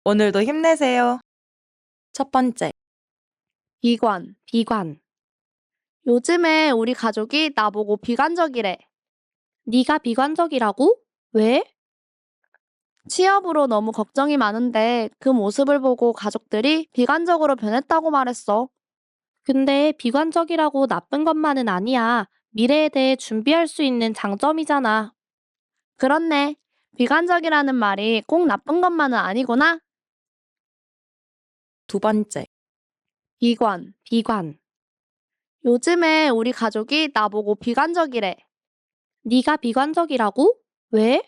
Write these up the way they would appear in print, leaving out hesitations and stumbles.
오늘도 힘내세요. 첫 번째, 비관. 요즘에 우리 가족이 나보고 비관적이래. 네가 비관적이라고? 왜? 취업으로 너무 걱정이 많은데 그 모습을 보고 가족들이 비관적으로 변했다고 말했어. 근데 비관적이라고 나쁜 것만은 아니야. 미래에 대해 준비할 수 있는 장점이잖아. 그렇네. 비관적이라는 말이 꼭 나쁜 것만은 아니구나. 두 번째, 비관. 요즘에 우리 가족이 나보고 비관적이래. 네가 비관적이라고? 왜?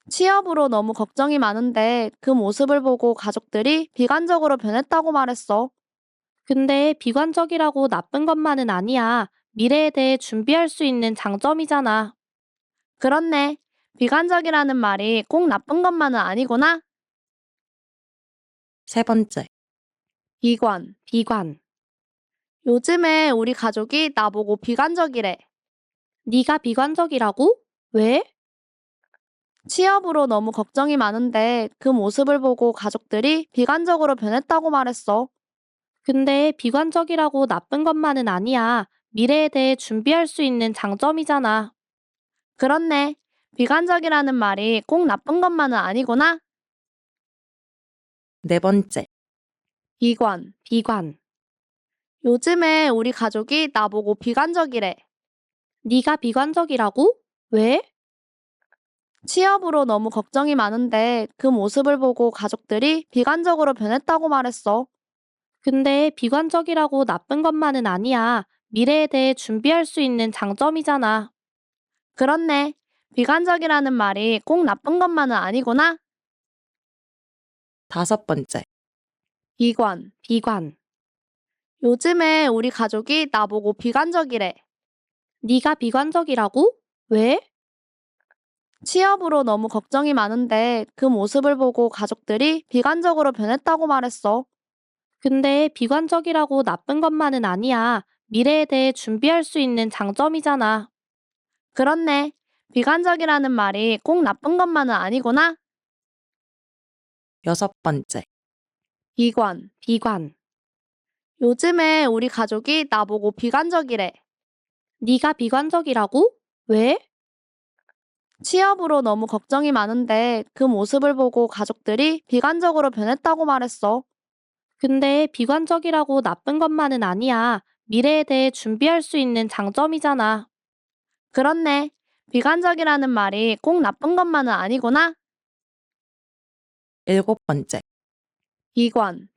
취업으로 너무 걱정이 많은데 그 모습을 보고 가족들이 비관적으로 변했다고 말했어. 근데 비관적이라고 나쁜 것만은 아니야. 미래에 대해 준비할 수 있는 장점이잖아. 그렇네. 비관적이라는 말이 꼭 나쁜 것만은 아니구나. 세 번째, 비관. 요즘에 우리 가족이 나보고 비관적이래. 네가 비관적이라고? 왜? 취업으로 너무 걱정이 많은데 그 모습을 보고 가족들이 비관적으로 변했다고 말했어. 근데 비관적이라고 나쁜 것만은 아니야. 미래에 대해 준비할 수 있는 장점이잖아. 그렇네. 비관적이라는 말이 꼭 나쁜 것만은 아니구나. 네 번째, 비관. 요즘에 우리 가족이 나보고 비관적이래. 네가 비관적이라고? 왜? 취업으로 너무 걱정이 많은데 그 모습을 보고 가족들이 비관적으로 변했다고 말했어. 근데 비관적이라고 나쁜 것만은 아니야. 미래에 대해 준비할 수 있는 장점이잖아. 그렇네. 비관적이라는 말이 꼭 나쁜 것만은 아니구나. 다섯 번째, 비관. 요즘에 우리 가족이 나보고 비관적이래. 네가 비관적이라고? 왜? 취업으로 너무 걱정이 많은데 그 모습을 보고 가족들이 비관적으로 변했다고 말했어. 근데 비관적이라고 나쁜 것만은 아니야. 미래에 대해 준비할 수 있는 장점이잖아. 그렇네. 비관적이라는 말이 꼭 나쁜 것만은 아니구나. 여섯 번째, 비관. 요즘에 우리 가족이 나보고 비관적이래. 네가 비관적이라고? 왜? 취업으로 너무 걱정이 많은데 그 모습을 보고 가족들이 비관적으로 변했다고 말했어. 근데 비관적이라고 나쁜 것만은 아니야. 미래에 대해 준비할 수 있는 장점이잖아. 그렇네. 비관적이라는 말이 꼭 나쁜 것만은 아니구나. 일곱 번째, 비관.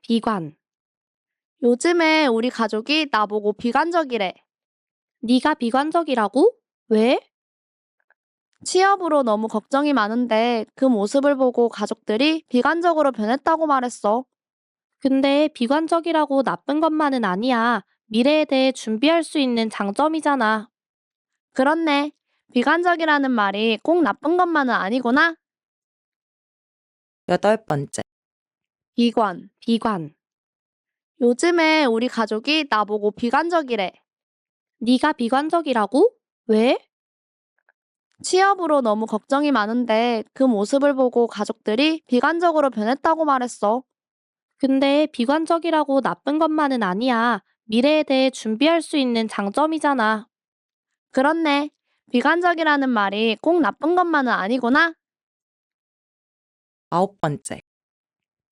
요즘에 우리 가족이 나보고 비관적이래. 네가 비관적이라고? 왜? 취업으로 너무 걱정이 많은데 그 모습을 보고 가족들이 비관적으로 변했다고 말했어. 근데 비관적이라고 나쁜 것만은 아니야. 미래에 대해 준비할 수 있는 장점이잖아. 그렇네. 비관적이라는 말이 꼭 나쁜 것만은 아니구나. 여덟 번째, 비관. 요즘에 우리 가족이 나보고 비관적이래. 네가 비관적이라고? 왜? 취업으로 너무 걱정이 많은데 그 모습을 보고 가족들이 비관적으로 변했다고 말했어. 근데 비관적이라고 나쁜 것만은 아니야. 미래에 대해 준비할 수 있는 장점이잖아. 그렇네. 비관적이라는 말이 꼭 나쁜 것만은 아니구나. 아홉 번째,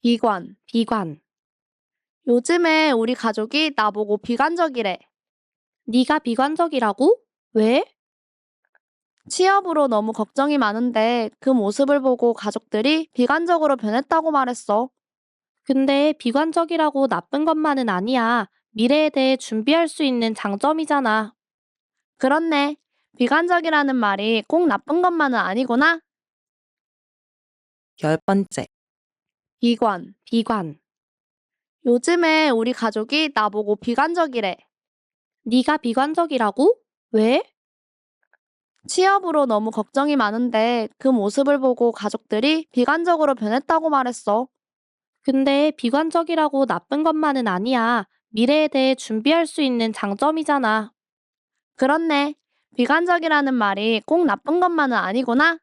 비관. 요즘에 우리 가족이 나보고 비관적이래. 네가 비관적이라고? 왜? 취업으로 너무 걱정이 많은데 그 모습을 보고 가족들이 비관적으로 변했다고 말했어. 근데 비관적이라고 나쁜 것만은 아니야. 미래에 대해 준비할 수 있는 장점이잖아. 그렇네. 비관적이라는 말이 꼭 나쁜 것만은 아니구나. 열 번째, 비관. 요즘에 우리 가족이 나보고 비관적이래. 네가 비관적이라고? 왜? 취업으로 너무 걱정이 많은데 그 모습을 보고 가족들이 비관적으로 변했다고 말했어. 근데 비관적이라고 나쁜 것만은 아니야. 미래에 대해 준비할 수 있는 장점이잖아. 그렇네. 비관적이라는 말이 꼭 나쁜 것만은 아니구나.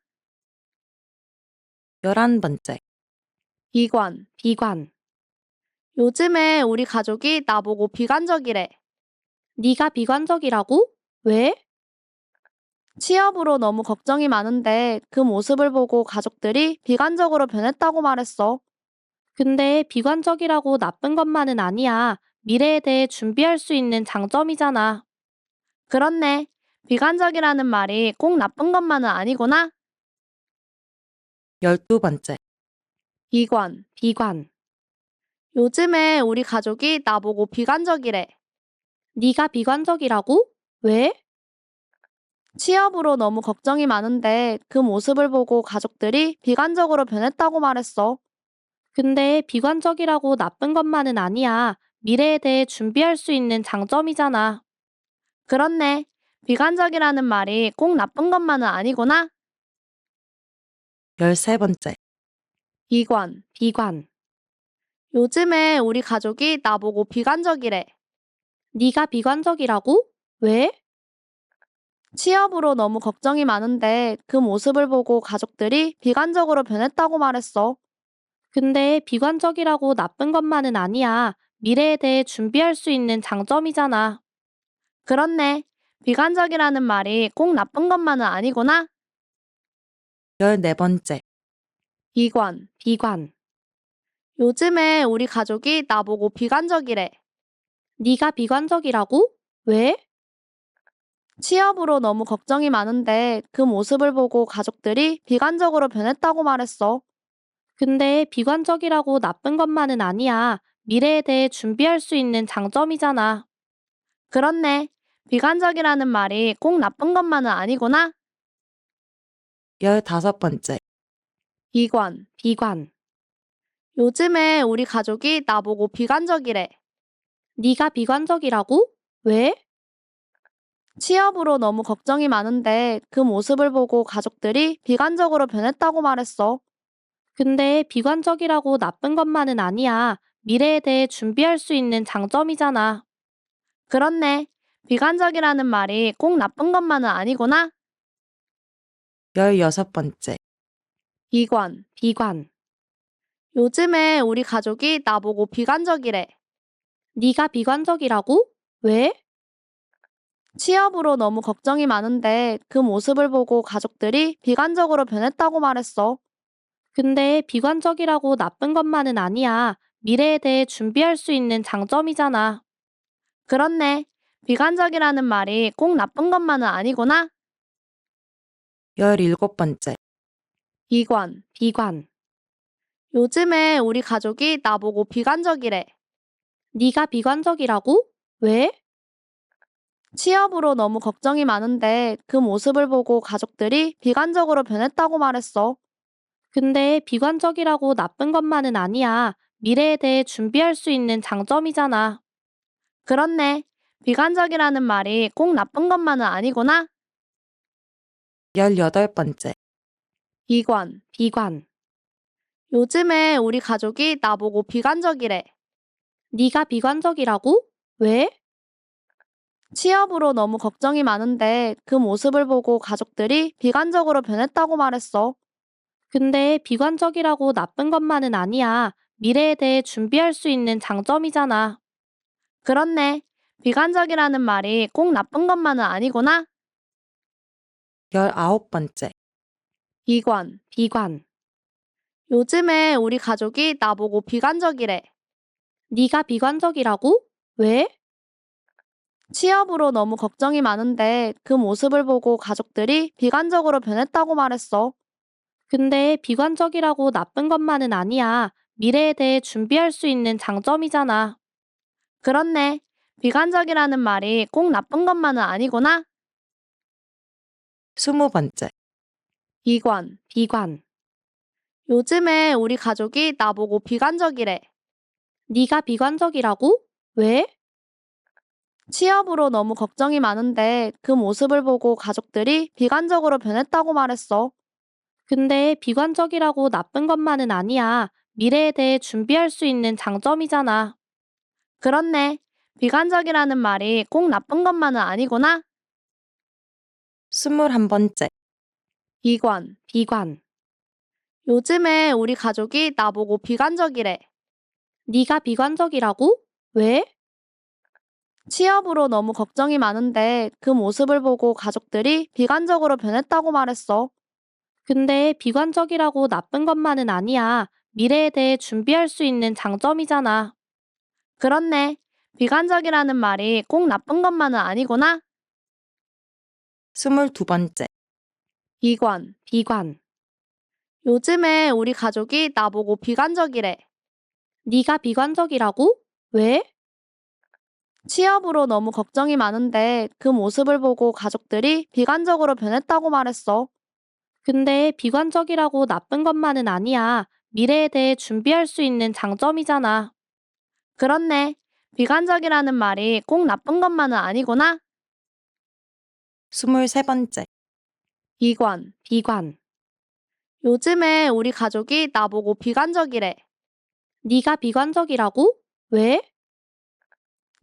열한 번째, 비관, 비관. 요즘에 우리 가족이 나보고 비관적이래. 네가 비관적이라고? 왜? 취업으로 너무 걱정이 많은데 그 모습을 보고 가족들이 비관적으로 변했다고 말했어. 근데 비관적이라고 나쁜 것만은 아니야. 미래에 대해 준비할 수 있는 장점이잖아. 그렇네. 비관적이라는 말이 꼭 나쁜 것만은 아니구나. 12번째. 비관, 비관. 요즘에 우리 가족이 나보고 비관적이래. 네가 비관적이라고? 왜? 취업으로 너무 걱정이 많은데 그 모습을 보고 가족들이 비관적으로 변했다고 말했어. 근데 비관적이라고 나쁜 것만은 아니야. 미래에 대해 준비할 수 있는 장점이잖아. 그렇네. 비관적이라는 말이 꼭 나쁜 것만은 아니구나. 13번째. 비관, 비관. 요즘에 우리 가족이 나보고 비관적이래. 네가 비관적이라고? 왜? 취업으로 너무 걱정이 많은데 그 모습을 보고 가족들이 비관적으로 변했다고 말했어. 근데 비관적이라고 나쁜 것만은 아니야. 미래에 대해 준비할 수 있는 장점이잖아. 그렇네. 비관적이라는 말이 꼭 나쁜 것만은 아니구나. 14번째. 비관, 비관. 요즘에 우리 가족이 나보고 비관적이래. 네가 비관적이라고? 왜? 취업으로 너무 걱정이 많은데 그 모습을 보고 가족들이 비관적으로 변했다고 말했어. 근데 비관적이라고 나쁜 것만은 아니야. 미래에 대해 준비할 수 있는 장점이잖아. 그렇네. 비관적이라는 말이 꼭 나쁜 것만은 아니구나. 15번째. 비관, 비관. 요즘에 우리 가족이 나보고 비관적이래. 네가 비관적이라고? 왜? 취업으로 너무 걱정이 많은데 그 모습을 보고 가족들이 비관적으로 변했다고 말했어. 근데 비관적이라고 나쁜 것만은 아니야. 미래에 대해 준비할 수 있는 장점이잖아. 그렇네. 비관적이라는 말이 꼭 나쁜 것만은 아니구나. 16번째. 비관, 비관. 요즘에 우리 가족이 나보고 비관적이래. 네가 비관적이라고? 왜? 취업으로 너무 걱정이 많은데 그 모습을 보고 가족들이 비관적으로 변했다고 말했어. 근데 비관적이라고 나쁜 것만은 아니야. 미래에 대해 준비할 수 있는 장점이잖아. 그렇네. 비관적이라는 말이 꼭 나쁜 것만은 아니구나. 17번째. 비관, 비관. 요즘에 우리 가족이 나보고 비관적이래. 네가 비관적이라고? 왜? 취업으로 너무 걱정이 많은데 그 모습을 보고 가족들이 비관적으로 변했다고 말했어. 근데 비관적이라고 나쁜 것만은 아니야. 미래에 대해 준비할 수 있는 장점이잖아. 그렇네. 비관적이라는 말이 꼭 나쁜 것만은 아니구나. 18번째. 비관, 비관. 요즘에 우리 가족이 나보고 비관적이래. 네가 비관적이라고? 왜? 취업으로 너무 걱정이 많은데 그 모습을 보고 가족들이 비관적으로 변했다고 말했어. 근데 비관적이라고 나쁜 것만은 아니야. 미래에 대해 준비할 수 있는 장점이잖아. 그렇네. 비관적이라는 말이 꼭 나쁜 것만은 아니구나. 19번째. 비관, 비관. 요즘에 우리 가족이 나보고 비관적이래. 네가 비관적이라고? 왜? 취업으로 너무 걱정이 많은데 그 모습을 보고 가족들이 비관적으로 변했다고 말했어. 근데 비관적이라고 나쁜 것만은 아니야. 미래에 대해 준비할 수 있는 장점이잖아. 그렇네. 비관적이라는 말이 꼭 나쁜 것만은 아니구나. 20번째. 비관, 비관. 요즘에 우리 가족이 나보고 비관적이래. 네가 비관적이라고? 왜? 취업으로 너무 걱정이 많은데 그 모습을 보고 가족들이 비관적으로 변했다고 말했어. 근데 비관적이라고 나쁜 것만은 아니야. 미래에 대해 준비할 수 있는 장점이잖아. 그렇네. 비관적이라는 말이 꼭 나쁜 것만은 아니구나. 21번째. 비관, 비관. 요즘에 우리 가족이 나보고 비관적이래. 네가 비관적이라고? 왜? 취업으로 너무 걱정이 많은데 그 모습을 보고 가족들이 비관적으로 변했다고 말했어. 근데 비관적이라고 나쁜 것만은 아니야. 미래에 대해 준비할 수 있는 장점이잖아. 그렇네. 비관적이라는 말이 꼭 나쁜 것만은 아니구나. 22번째. 비관. 비관. 요즘에 우리 가족이 나보고 비관적이래. 네가 비관적이라고? 왜? 취업으로 너무 걱정이 많은데 그 모습을 보고 가족들이 비관적으로 변했다고 말했어. 근데 비관적이라고 나쁜 것만은 아니야. 미래에 대해 준비할 수 있는 장점이잖아. 그렇네. 비관적이라는 말이 꼭 나쁜 것만은 아니구나. 23번째. 비관. 비관. 요즘에 우리 가족이 나보고 비관적이래. 네가 비관적이라고? 왜?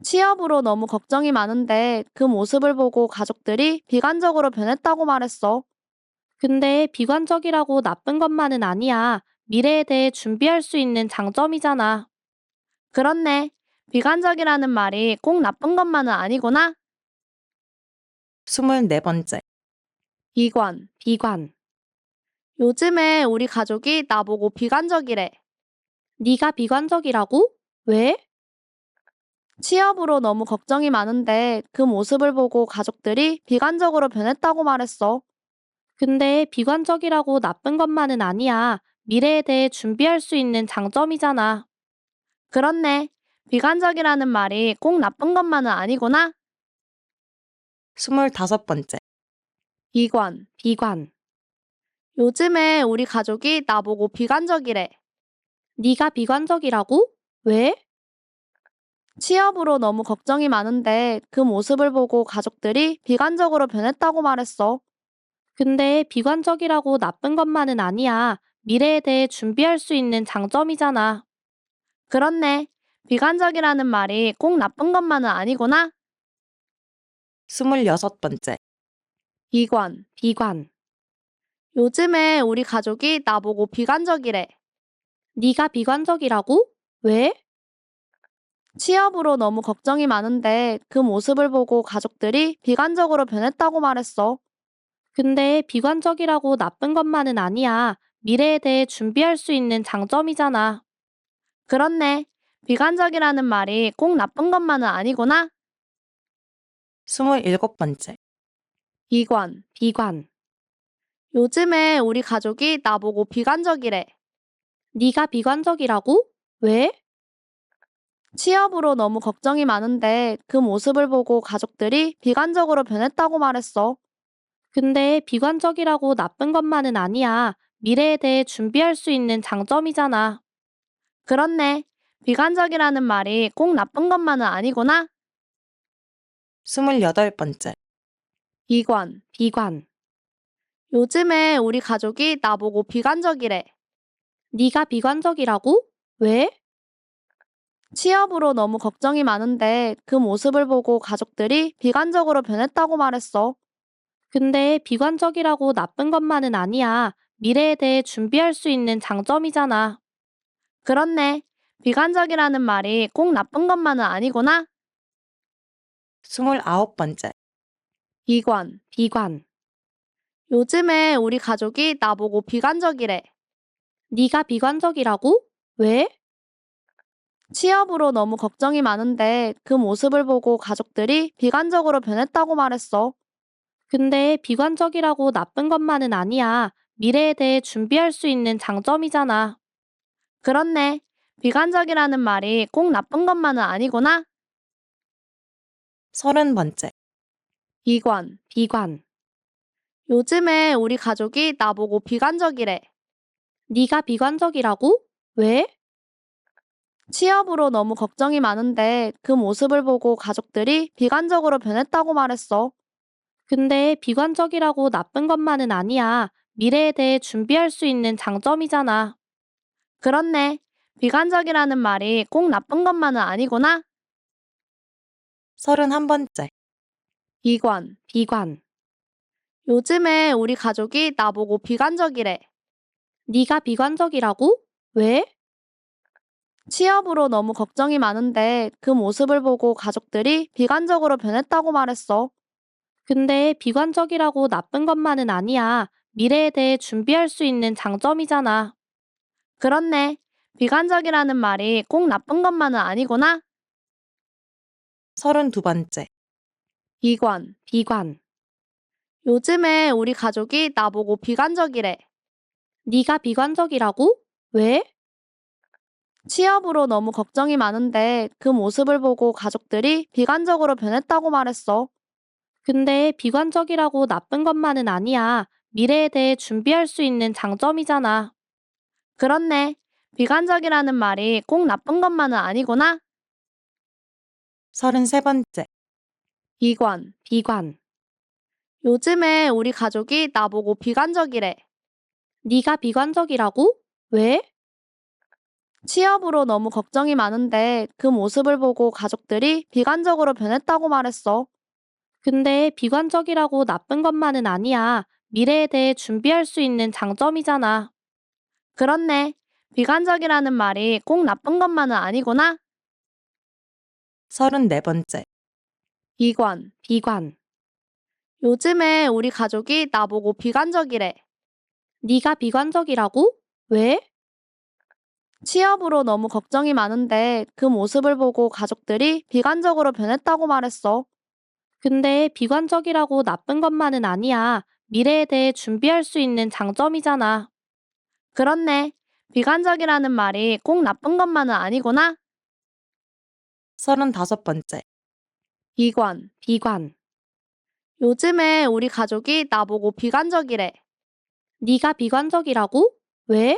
취업으로 너무 걱정이 많은데 그 모습을 보고 가족들이 비관적으로 변했다고 말했어. 근데 비관적이라고 나쁜 것만은 아니야. 미래에 대해 준비할 수 있는 장점이잖아. 그렇네. 비관적이라는 말이 꼭 나쁜 것만은 아니구나. 24번째. 비관. 비관. 요즘에 우리 가족이 나보고 비관적이래. 네가 비관적이라고? 왜? 취업으로 너무 걱정이 많은데 그 모습을 보고 가족들이 비관적으로 변했다고 말했어. 근데 비관적이라고 나쁜 것만은 아니야. 미래에 대해 준비할 수 있는 장점이잖아. 그렇네. 비관적이라는 말이 꼭 나쁜 것만은 아니구나. 25번째. 비관. 비관. 요즘에 우리 가족이 나보고 비관적이래. 네가 비관적이라고? 왜? 취업으로 너무 걱정이 많은데 그 모습을 보고 가족들이 비관적으로 변했다고 말했어. 근데 비관적이라고 나쁜 것만은 아니야. 미래에 대해 준비할 수 있는 장점이잖아. 그렇네. 비관적이라는 말이 꼭 나쁜 것만은 아니구나. 26번째. 비관. 비관. 요즘에 우리 가족이 나보고 비관적이래. 네가 비관적이라고? 왜? 취업으로 너무 걱정이 많은데 그 모습을 보고 가족들이 비관적으로 변했다고 말했어. 근데 비관적이라고 나쁜 것만은 아니야. 미래에 대해 준비할 수 있는 장점이잖아. 그렇네. 비관적이라는 말이 꼭 나쁜 것만은 아니구나. 27번째. 비관. 비관. 요즘에 우리 가족이 나보고 비관적이래. 네가 비관적이라고? 왜? 취업으로 너무 걱정이 많은데 그 모습을 보고 가족들이 비관적으로 변했다고 말했어. 근데 비관적이라고 나쁜 것만은 아니야. 미래에 대해 준비할 수 있는 장점이잖아. 그렇네. 비관적이라는 말이 꼭 나쁜 것만은 아니구나. 28번째. 비관. 비관. 요즘에 우리 가족이 나보고 비관적이래. 네가 비관적이라고? 왜? 취업으로 너무 걱정이 많은데 그 모습을 보고 가족들이 비관적으로 변했다고 말했어. 근데 비관적이라고 나쁜 것만은 아니야. 미래에 대해 준비할 수 있는 장점이잖아. 그렇네. 비관적이라는 말이 꼭 나쁜 것만은 아니구나. 29번째. 비관. 비관. 요즘에 우리 가족이 나보고 비관적이래. 네가 비관적이라고? 왜? 취업으로 너무 걱정이 많은데 그 모습을 보고 가족들이 비관적으로 변했다고 말했어. 근데 비관적이라고 나쁜 것만은 아니야. 미래에 대해 준비할 수 있는 장점이잖아. 그렇네. 비관적이라는 말이 꼭 나쁜 것만은 아니구나. 30번째. 비관. 비관. 요즘에 우리 가족이 나보고 비관적이래. 네가 비관적이라고? 왜? 취업으로 너무 걱정이 많은데 그 모습을 보고 가족들이 비관적으로 변했다고 말했어. 근데 비관적이라고 나쁜 것만은 아니야. 미래에 대해 준비할 수 있는 장점이잖아. 그렇네. 비관적이라는 말이 꼭 나쁜 것만은 아니구나. 31번째. 비관. 비관. 요즘에 우리 가족이 나보고 비관적이래. 네가 비관적이라고? 왜? 취업으로 너무 걱정이 많은데 그 모습을 보고 가족들이 비관적으로 변했다고 말했어. 근데 비관적이라고 나쁜 것만은 아니야. 미래에 대해 준비할 수 있는 장점이잖아. 그렇네. 비관적이라는 말이 꼭 나쁜 것만은 아니구나. 32번째. 비관. 비관. 요즘에 우리 가족이 나보고 비관적이래. 네가 비관적이라고? 왜? 취업으로 너무 걱정이 많은데 그 모습을 보고 가족들이 비관적으로 변했다고 말했어. 근데 비관적이라고 나쁜 것만은 아니야. 미래에 대해 준비할 수 있는 장점이잖아. 그렇네. 비관적이라는 말이 꼭 나쁜 것만은 아니구나. 33번째. 비관. 비관. 요즘에 우리 가족이 나보고 비관적이래. 네가 비관적이라고? 왜? 취업으로 너무 걱정이 많은데 그 모습을 보고 가족들이 비관적으로 변했다고 말했어. 근데 비관적이라고 나쁜 것만은 아니야. 미래에 대해 준비할 수 있는 장점이잖아. 그렇네. 비관적이라는 말이 꼭 나쁜 것만은 아니구나. 34번째. 비관. 비관. 요즘에 우리 가족이 나보고 비관적이래. 네가 비관적이라고? 왜? 취업으로 너무 걱정이 많은데 그 모습을 보고 가족들이 비관적으로 변했다고 말했어. 근데 비관적이라고 나쁜 것만은 아니야. 미래에 대해 준비할 수 있는 장점이잖아. 그렇네. 비관적이라는 말이 꼭 나쁜 것만은 아니구나. 35번째. 비관. 비관. 요즘에 우리 가족이 나보고 비관적이래. 네가 비관적이라고? 왜?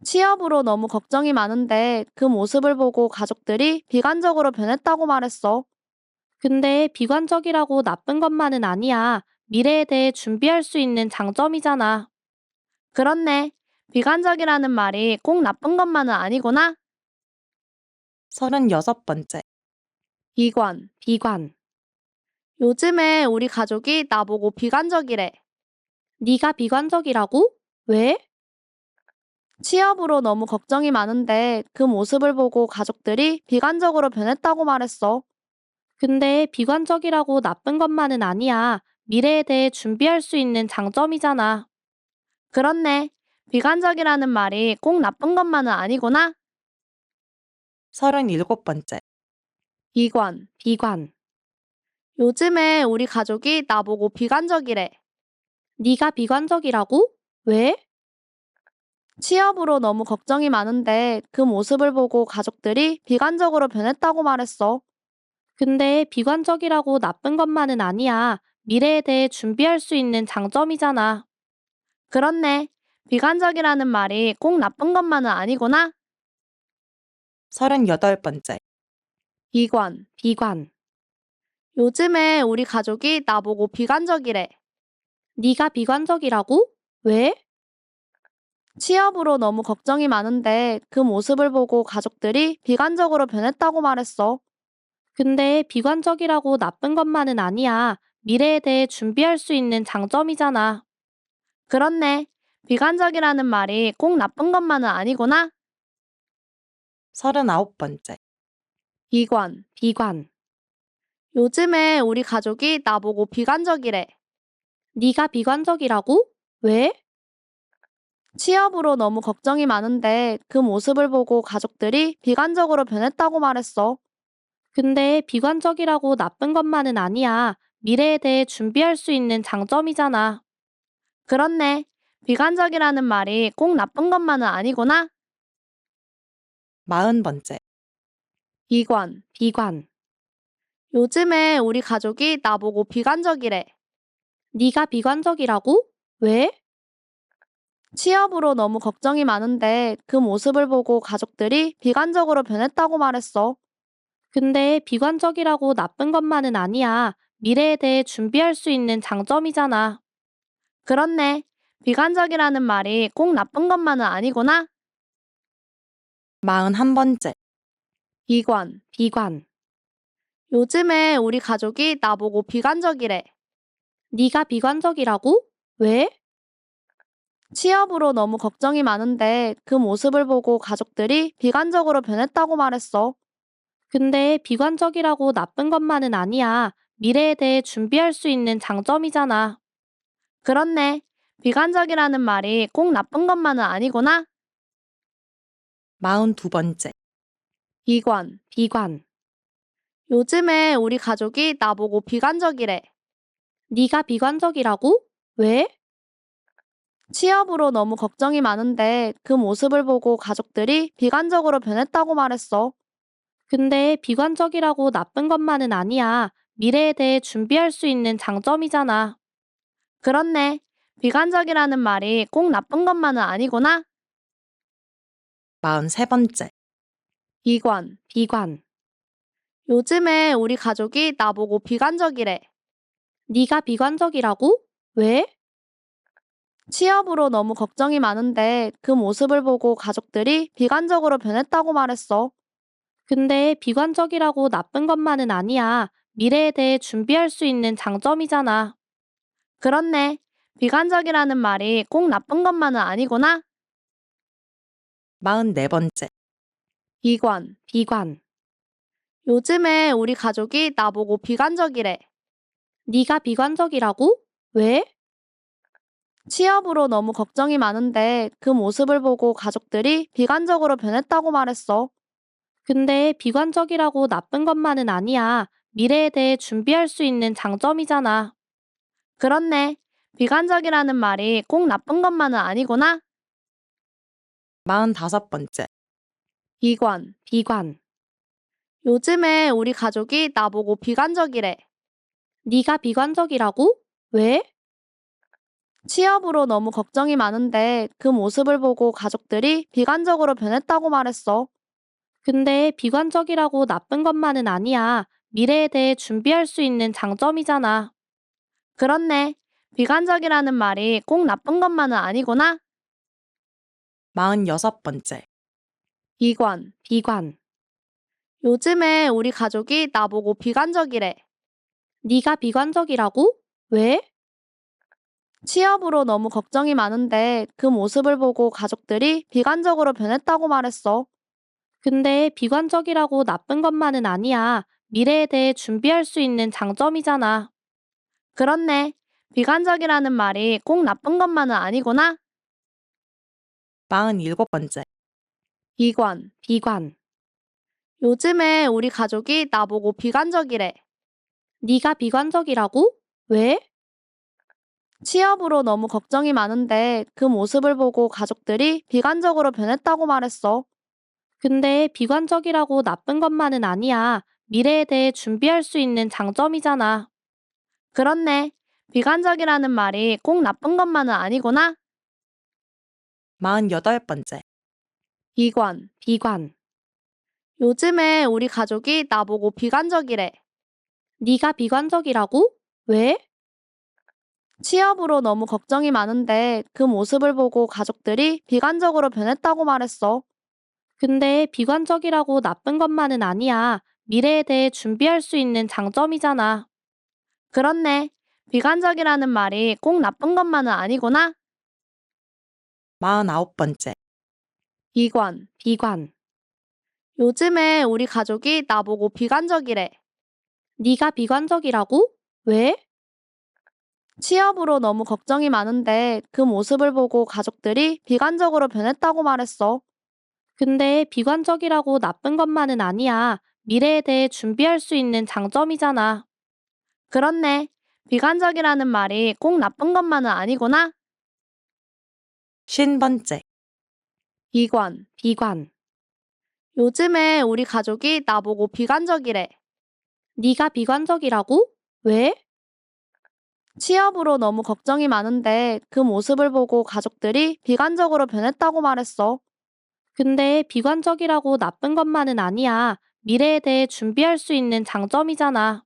취업으로 너무 걱정이 많은데 그 모습을 보고 가족들이 비관적으로 변했다고 말했어. 근데 비관적이라고 나쁜 것만은 아니야. 미래에 대해 준비할 수 있는 장점이잖아. 그렇네. 비관적이라는 말이 꼭 나쁜 것만은 아니구나. 36번째. 비관. 비관. 요즘에 우리 가족이 나보고 비관적이래. 네가 비관적이라고? 왜? 취업으로 너무 걱정이 많은데 그 모습을 보고 가족들이 비관적으로 변했다고 말했어. 근데 비관적이라고 나쁜 것만은 아니야. 미래에 대해 준비할 수 있는 장점이잖아. 그렇네. 비관적이라는 말이 꼭 나쁜 것만은 아니구나. 37번째. 비관. 비관. 요즘에 우리 가족이 나보고 비관적이래. 네가 비관적이라고? 왜? 취업으로 너무 걱정이 많은데 그 모습을 보고 가족들이 비관적으로 변했다고 말했어. 근데 비관적이라고 나쁜 것만은 아니야. 미래에 대해 준비할 수 있는 장점이잖아. 그렇네. 비관적이라는 말이 꼭 나쁜 것만은 아니구나. 38번째. 비관. 비관. 요즘에 우리 가족이 나보고 비관적이래. 네가 비관적이라고? 왜? 취업으로 너무 걱정이 많은데 그 모습을 보고 가족들이 비관적으로 변했다고 말했어. 근데 비관적이라고 나쁜 것만은 아니야. 미래에 대해 준비할 수 있는 장점이잖아. 그렇네. 비관적이라는 말이 꼭 나쁜 것만은 아니구나. 39번째. 비관. 비관. 요즘에 우리 가족이 나보고 비관적이래. 네가 비관적이라고? 왜? 취업으로 너무 걱정이 많은데 그 모습을 보고 가족들이 비관적으로 변했다고 말했어. 근데 비관적이라고 나쁜 것만은 아니야. 미래에 대해 준비할 수 있는 장점이잖아. 그렇네. 비관적이라는 말이 꼭 나쁜 것만은 아니구나. 40번째. 비관. 비관. 요즘에 우리 가족이 나보고 비관적이래. 네가 비관적이라고? 왜? 취업으로 너무 걱정이 많은데 그 모습을 보고 가족들이 비관적으로 변했다고 말했어. 근데 비관적이라고 나쁜 것만은 아니야. 미래에 대해 준비할 수 있는 장점이잖아. 그렇네. 비관적이라는 말이 꼭 나쁜 것만은 아니구나. 41번째. 비관. 비관. 요즘에 우리 가족이 나보고 비관적이래. 네가 비관적이라고? 왜? 취업으로 너무 걱정이 많은데 그 모습을 보고 가족들이 비관적으로 변했다고 말했어. 근데 비관적이라고 나쁜 것만은 아니야. 미래에 대해 준비할 수 있는 장점이잖아. 그렇네. 비관적이라는 말이 꼭 나쁜 것만은 아니구나. 42번째. 비관. 비관. 요즘에 우리 가족이 나보고 비관적이래. 네가 비관적이라고? 왜? 취업으로 너무 걱정이 많은데 그 모습을 보고 가족들이 비관적으로 변했다고 말했어. 근데 비관적이라고 나쁜 것만은 아니야. 미래에 대해 준비할 수 있는 장점이잖아. 그렇네. 비관적이라는 말이 꼭 나쁜 것만은 아니구나. 43번째. 비관. 비관. 요즘에 우리 가족이 나보고 비관적이래. 네가 비관적이라고? 왜? 취업으로 너무 걱정이 많은데 그 모습을 보고 가족들이 비관적으로 변했다고 말했어. 근데 비관적이라고 나쁜 것만은 아니야. 미래에 대해 준비할 수 있는 장점이잖아. 그렇네. 비관적이라는 말이 꼭 나쁜 것만은 아니구나. 44번째. 비관. 비관. 요즘에 우리 가족이 나보고 비관적이래. 네가 비관적이라고? 왜? 취업으로 너무 걱정이 많은데 그 모습을 보고 가족들이 비관적으로 변했다고 말했어. 근데 비관적이라고 나쁜 것만은 아니야. 미래에 대해 준비할 수 있는 장점이잖아. 그렇네. 비관적이라는 말이 꼭 나쁜 것만은 아니구나. 45번째. 비관. 비관. 요즘에 우리 가족이 나보고 비관적이래. 네가 비관적이라고? 왜? 취업으로 너무 걱정이 많은데 그 모습을 보고 가족들이 비관적으로 변했다고 말했어. 근데 비관적이라고 나쁜 것만은 아니야. 미래에 대해 준비할 수 있는 장점이잖아. 그렇네. 비관적이라는 말이 꼭 나쁜 것만은 아니구나. 46번째. 비관. 비관. 요즘에 우리 가족이 나보고 비관적이래. 네가 비관적이라고? 왜? 취업으로 너무 걱정이 많은데 그 모습을 보고 가족들이 비관적으로 변했다고 말했어. 근데 비관적이라고 나쁜 것만은 아니야. 미래에 대해 준비할 수 있는 장점이잖아. 그렇네. 비관적이라는 말이 꼭 나쁜 것만은 아니구나. 47번째. 비관. 비관. 요즘에 우리 가족이 나보고 비관적이래. 네가 비관적이라고? 왜? 취업으로 너무 걱정이 많은데 그 모습을 보고 가족들이 비관적으로 변했다고 말했어. 근데 비관적이라고 나쁜 것만은 아니야. 미래에 대해 준비할 수 있는 장점이잖아. 그렇네. 비관적이라는 말이 꼭 나쁜 것만은 아니구나. 48번째. 비관. 비관. 요즘에 우리 가족이 나보고 비관적이래. 네가 비관적이라고? 왜? 취업으로 너무 걱정이 많은데 그 모습을 보고 가족들이 비관적으로 변했다고 말했어. 근데 비관적이라고 나쁜 것만은 아니야. 미래에 대해 준비할 수 있는 장점이잖아. 그렇네. 비관적이라는 말이 꼭 나쁜 것만은 아니구나. 49번째. 비관. 비관. 요즘에 우리 가족이 나보고 비관적이래. 네가 비관적이라고? 왜? 취업으로 너무 걱정이 많은데 그 모습을 보고 가족들이 비관적으로 변했다고 말했어. 근데 비관적이라고 나쁜 것만은 아니야. 미래에 대해 준비할 수 있는 장점이잖아. 그렇네. 비관적이라는 말이 꼭 나쁜 것만은 아니구나. 50번째. 비관. 비관. 요즘에 우리 가족이 나보고 비관적이래. 네가 비관적이라고? 왜? 취업으로 너무 걱정이 많은데 그 모습을 보고 가족들이 비관적으로 변했다고 말했어. 근데 비관적이라고 나쁜 것만은 아니야. 미래에 대해 준비할 수 있는 장점이잖아.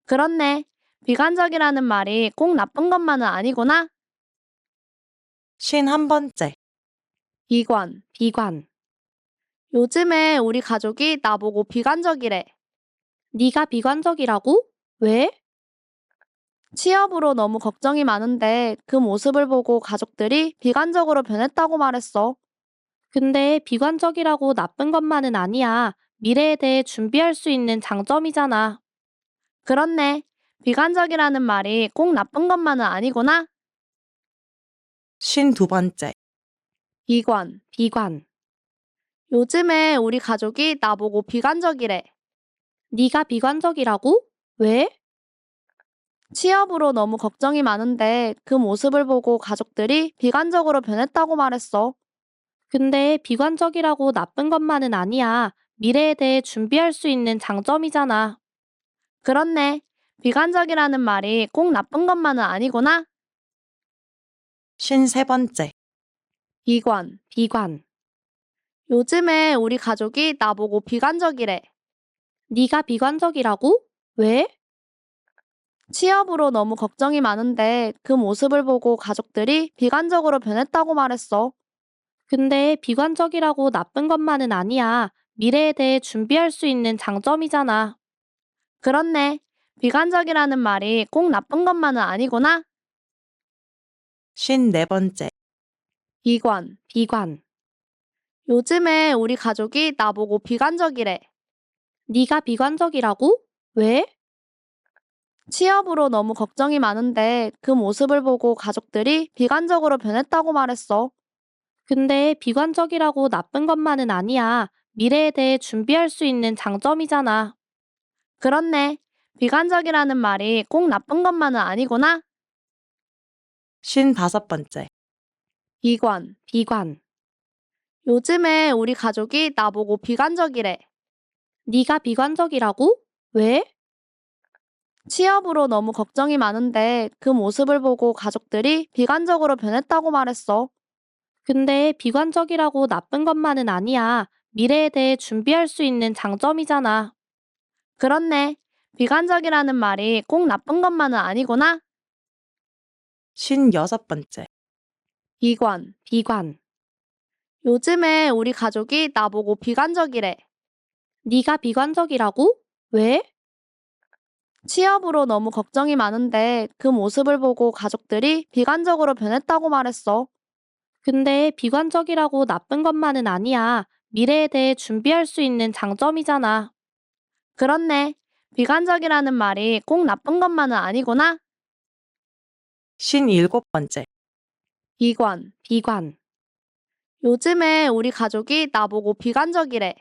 그렇네. 비관적이라는 말이 꼭 나쁜 것만은 아니구나. 51번째. 비관. 비관. 요즘에 우리 가족이 나보고 비관적이래. 네가 비관적이라고? 왜? 취업으로 너무 걱정이 많은데 그 모습을 보고 가족들이 비관적으로 변했다고 말했어. 근데 비관적이라고 나쁜 것만은 아니야. 미래에 대해 준비할 수 있는 장점이잖아. 그렇네. 비관적이라는 말이 꼭 나쁜 것만은 아니구나. 52번째. 비관. 비관. 요즘에 우리 가족이 나보고 비관적이래. 네가 비관적이라고? 왜? 취업으로 너무 걱정이 많은데 그 모습을 보고 가족들이 비관적으로 변했다고 말했어. 근데 비관적이라고 나쁜 것만은 아니야. 미래에 대해 준비할 수 있는 장점이잖아. 그렇네. 비관적이라는 말이 꼭 나쁜 것만은 아니구나. 53번째. 비관. 비관. 요즘에 우리 가족이 나보고 비관적이래. 네가 비관적이라고? 왜? 취업으로 너무 걱정이 많은데 그 모습을 보고 가족들이 비관적으로 변했다고 말했어. 근데 비관적이라고 나쁜 것만은 아니야. 미래에 대해 준비할 수 있는 장점이잖아. 그렇네. 비관적이라는 말이 꼭 나쁜 것만은 아니구나. 54번째. 비관. 비관. 요즘에 우리 가족이 나보고 비관적이래. 네가 비관적이라고? 왜? 취업으로 너무 걱정이 많은데 그 모습을 보고 가족들이 비관적으로 변했다고 말했어. 근데 비관적이라고 나쁜 것만은 아니야. 미래에 대해 준비할 수 있는 장점이잖아. 그렇네. 비관적이라는 말이 꼭 나쁜 것만은 아니구나. 55번째. 비관. 비관. 요즘에 우리 가족이 나보고 비관적이래. 네가 비관적이라고? 왜? 취업으로 너무 걱정이 많은데 그 모습을 보고 가족들이 비관적으로 변했다고 말했어. 근데 비관적이라고 나쁜 것만은 아니야. 미래에 대해 준비할 수 있는 장점이잖아. 그렇네. 비관적이라는 말이 꼭 나쁜 것만은 아니구나. 56번째. 비관. 비관. 요즘에 우리 가족이 나보고 비관적이래. 네가 비관적이라고? 왜? 취업으로 너무 걱정이 많은데 그 모습을 보고 가족들이 비관적으로 변했다고 말했어. 근데 비관적이라고 나쁜 것만은 아니야. 미래에 대해 준비할 수 있는 장점이잖아. 그렇네. 비관적이라는 말이 꼭 나쁜 것만은 아니구나. 57번째. 비관. 비관. 요즘에 우리 가족이 나보고 비관적이래.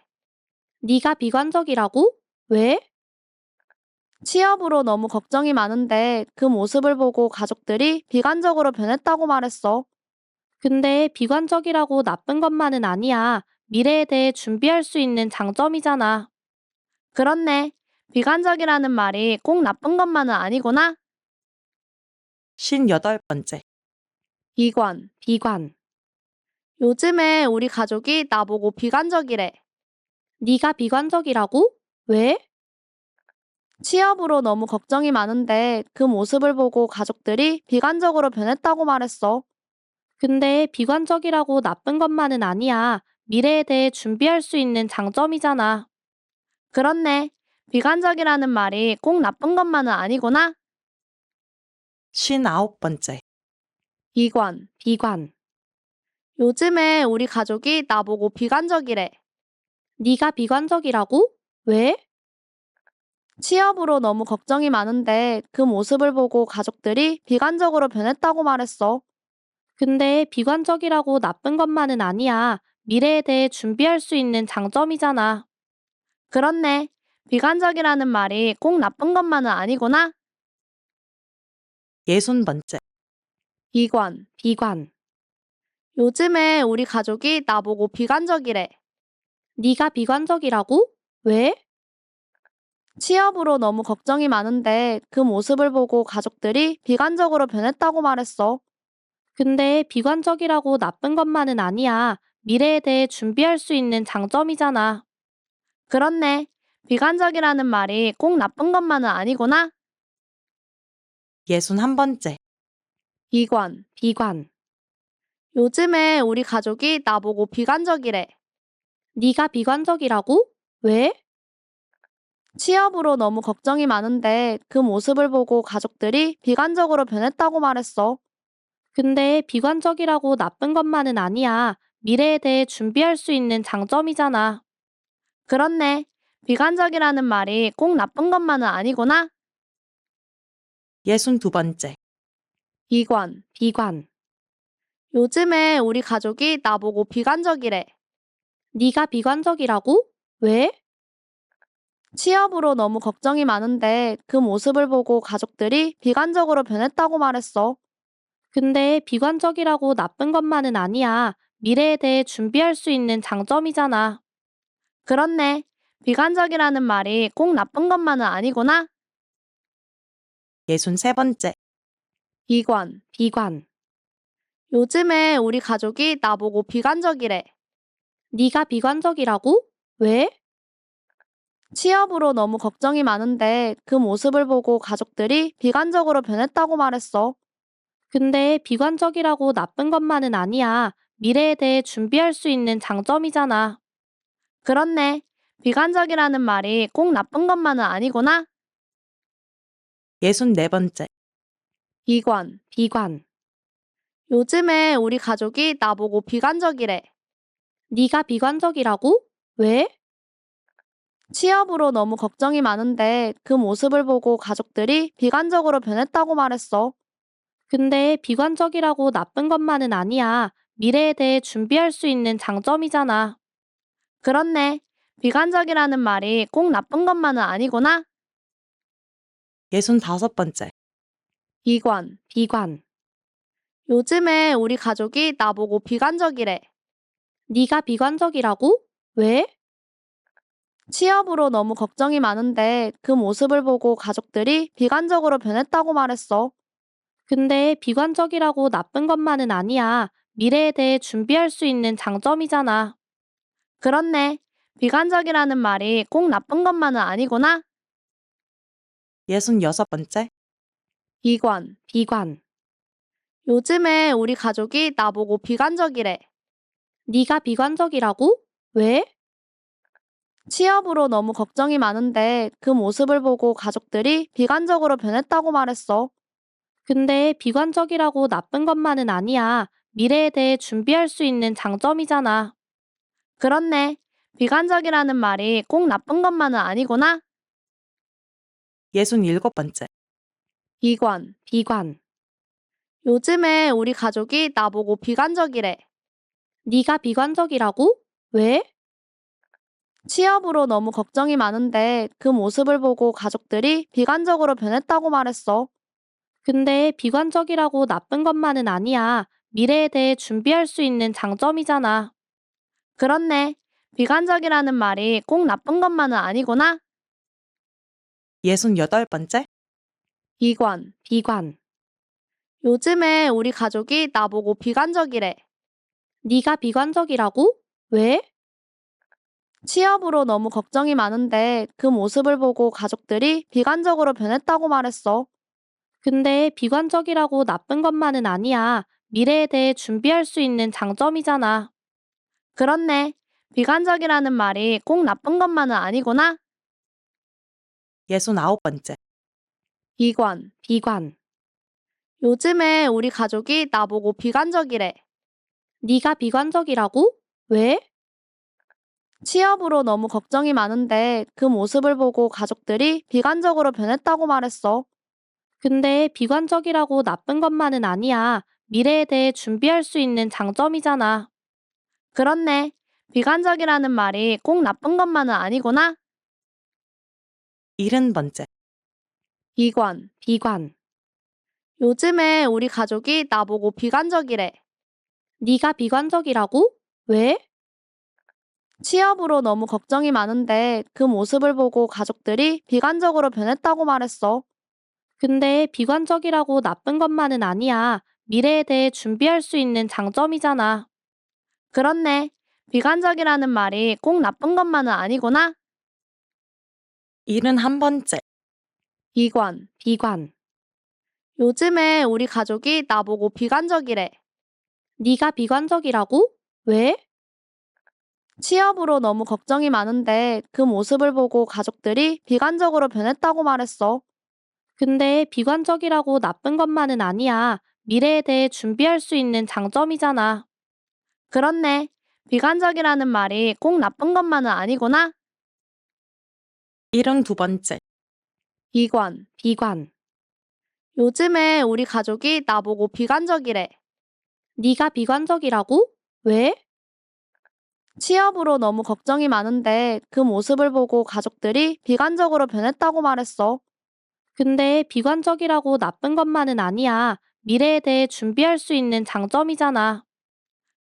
네가 비관적이라고? 왜? 취업으로 너무 걱정이 많은데 그 모습을 보고 가족들이 비관적으로 변했다고 말했어. 근데 비관적이라고 나쁜 것만은 아니야. 미래에 대해 준비할 수 있는 장점이잖아. 그렇네. 비관적이라는 말이 꼭 나쁜 것만은 아니구나. 58번째. 비관. 비관. 요즘에 우리 가족이 나보고 비관적이래. 네가 비관적이라고? 왜? 취업으로 너무 걱정이 많은데 그 모습을 보고 가족들이 비관적으로 변했다고 말했어. 근데 비관적이라고 나쁜 것만은 아니야. 미래에 대해 준비할 수 있는 장점이잖아. 그렇네. 비관적이라는 말이 꼭 나쁜 것만은 아니구나. 59번째. 비관. 비관. 요즘에 우리 가족이 나보고 비관적이래. 네가 비관적이라고? 왜? 취업으로 너무 걱정이 많은데 그 모습을 보고 가족들이 비관적으로 변했다고 말했어. 근데 비관적이라고 나쁜 것만은 아니야. 미래에 대해 준비할 수 있는 장점이잖아. 그렇네. 비관적이라는 말이 꼭 나쁜 것만은 아니구나. 60번째. 비관. 비관. 요즘에 우리 가족이 나보고 비관적이래. 네가 비관적이라고? 왜? 취업으로 너무 걱정이 많은데 그 모습을 보고 가족들이 비관적으로 변했다고 말했어. 근데 비관적이라고 나쁜 것만은 아니야. 미래에 대해 준비할 수 있는 장점이잖아. 그렇네. 비관적이라는 말이 꼭 나쁜 것만은 아니구나. 61번째. 비관. 비관. 요즘에 우리 가족이 나보고 비관적이래. 네가 비관적이라고? 왜? 취업으로 너무 걱정이 많은데 그 모습을 보고 가족들이 비관적으로 변했다고 말했어. 근데 비관적이라고 나쁜 것만은 아니야. 미래에 대해 준비할 수 있는 장점이잖아. 그렇네. 비관적이라는 말이 꼭 나쁜 것만은 아니구나. 62번째. 비관. 비관. 요즘에 우리 가족이 나보고 비관적이래. 네가 비관적이라고? 왜? 취업으로 너무 걱정이 많은데 그 모습을 보고 가족들이 비관적으로 변했다고 말했어. 근데 비관적이라고 나쁜 것만은 아니야. 미래에 대해 준비할 수 있는 장점이잖아. 그렇네. 비관적이라는 말이 꼭 나쁜 것만은 아니구나. 63번째. 비관. 비관. 요즘에 우리 가족이 나보고 비관적이래. 네가 비관적이라고? 왜? 취업으로 너무 걱정이 많은데 그 모습을 보고 가족들이 비관적으로 변했다고 말했어. 근데 비관적이라고 나쁜 것만은 아니야. 미래에 대해 준비할 수 있는 장점이잖아. 그렇네. 비관적이라는 말이 꼭 나쁜 것만은 아니구나. 64번째. 비관. 비관. 요즘에 우리 가족이 나보고 비관적이래. 네가 비관적이라고? 왜? 취업으로 너무 걱정이 많은데 그 모습을 보고 가족들이 비관적으로 변했다고 말했어. 근데 비관적이라고 나쁜 것만은 아니야. 미래에 대해 준비할 수 있는 장점이잖아. 그렇네. 비관적이라는 말이 꼭 나쁜 것만은 아니구나. 65번째. 비관. 비관. 요즘에 우리 가족이 나보고 비관적이래. 네가 비관적이라고? 왜? 취업으로 너무 걱정이 많은데 그 모습을 보고 가족들이 비관적으로 변했다고 말했어. 근데 비관적이라고 나쁜 것만은 아니야. 미래에 대해 준비할 수 있는 장점이잖아. 그렇네. 비관적이라는 말이 꼭 나쁜 것만은 아니구나. 66번째. 비관. 비관. 요즘에 우리 가족이 나보고 비관적이래. 네가 비관적이라고? 왜? 취업으로 너무 걱정이 많은데 그 모습을 보고 가족들이 비관적으로 변했다고 말했어. 근데 비관적이라고 나쁜 것만은 아니야. 미래에 대해 준비할 수 있는 장점이잖아. 그렇네. 비관적이라는 말이 꼭 나쁜 것만은 아니구나. 67번째. 비관. 비관. 요즘에 우리 가족이 나보고 비관적이래. 네가 비관적이라고? 왜? 취업으로 너무 걱정이 많은데 그 모습을 보고 가족들이 비관적으로 변했다고 말했어. 근데 비관적이라고 나쁜 것만은 아니야. 미래에 대해 준비할 수 있는 장점이잖아. 그렇네. 비관적이라는 말이 꼭 나쁜 것만은 아니구나. 68번째. 비관. 비관. 요즘에 우리 가족이 나보고 비관적이래. 네가 비관적이라고? 왜? 취업으로 너무 걱정이 많은데 그 모습을 보고 가족들이 비관적으로 변했다고 말했어. 근데 비관적이라고 나쁜 것만은 아니야. 미래에 대해 준비할 수 있는 장점이잖아. 그렇네. 비관적이라는 말이 꼭 나쁜 것만은 아니구나. 69번째. 비관. 비관. 요즘에 우리 가족이 나보고 비관적이래. 네가 비관적이라고? 왜? 취업으로 너무 걱정이 많은데 그 모습을 보고 가족들이 비관적으로 변했다고 말했어. 근데 비관적이라고 나쁜 것만은 아니야. 미래에 대해 준비할 수 있는 장점이잖아. 그렇네. 비관적이라는 말이 꼭 나쁜 것만은 아니구나. 70번째. 비관. 비관. 요즘에 우리 가족이 나보고 비관적이래. 네가 비관적이라고? 왜? 취업으로 너무 걱정이 많은데 그 모습을 보고 가족들이 비관적으로 변했다고 말했어. 근데 비관적이라고 나쁜 것만은 아니야. 미래에 대해 준비할 수 있는 장점이잖아. 그렇네. 비관적이라는 말이 꼭 나쁜 것만은 아니구나. 71번째. 비관. 비관. 요즘에 우리 가족이 나보고 비관적이래. 네가 비관적이라고? 왜? 취업으로 너무 걱정이 많은데 그 모습을 보고 가족들이 비관적으로 변했다고 말했어. 근데 비관적이라고 나쁜 것만은 아니야. 미래에 대해 준비할 수 있는 장점이잖아. 그렇네. 비관적이라는 말이 꼭 나쁜 것만은 아니구나. 72번째. 비관. 비관. 요즘에 우리 가족이 나보고 비관적이래. 네가 비관적이라고? 왜? 취업으로 너무 걱정이 많은데 그 모습을 보고 가족들이 비관적으로 변했다고 말했어. 근데 비관적이라고 나쁜 것만은 아니야. 미래에 대해 준비할 수 있는 장점이잖아.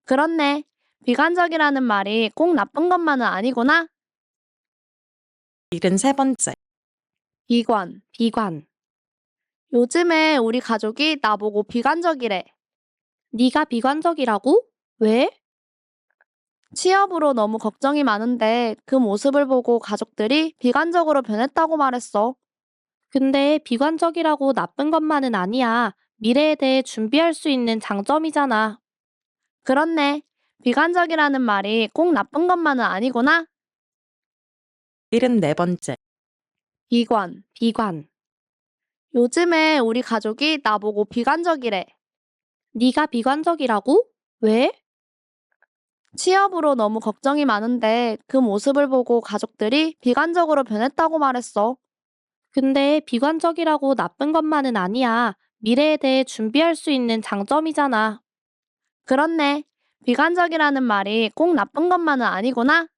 그렇네. 비관적이라는 말이 꼭 나쁜 것만은 아니구나. 73번째. 비관. 비관. 요즘에 우리 가족이 나보고 비관적이래. 네가 비관적이라고? 왜? 취업으로 너무 걱정이 많은데 그 모습을 보고 가족들이 비관적으로 변했다고 말했어. 근데 비관적이라고 나쁜 것만은 아니야. 미래에 대해 준비할 수 있는 장점이잖아. 그렇네. 비관적이라는 말이 꼭 나쁜 것만은 아니구나. 74번째. 비관. 비관. 요즘에 우리 가족이 나보고 비관적이래. 네가 비관적이라고? 왜? 취업으로 너무 걱정이 많은데 그 모습을 보고 가족들이 비관적으로 변했다고 말했어. 근데 비관적이라고 나쁜 것만은 아니야. 미래에 대해 준비할 수 있는 장점이잖아. 그렇네. 비관적이라는 말이 꼭 나쁜 것만은 아니구나.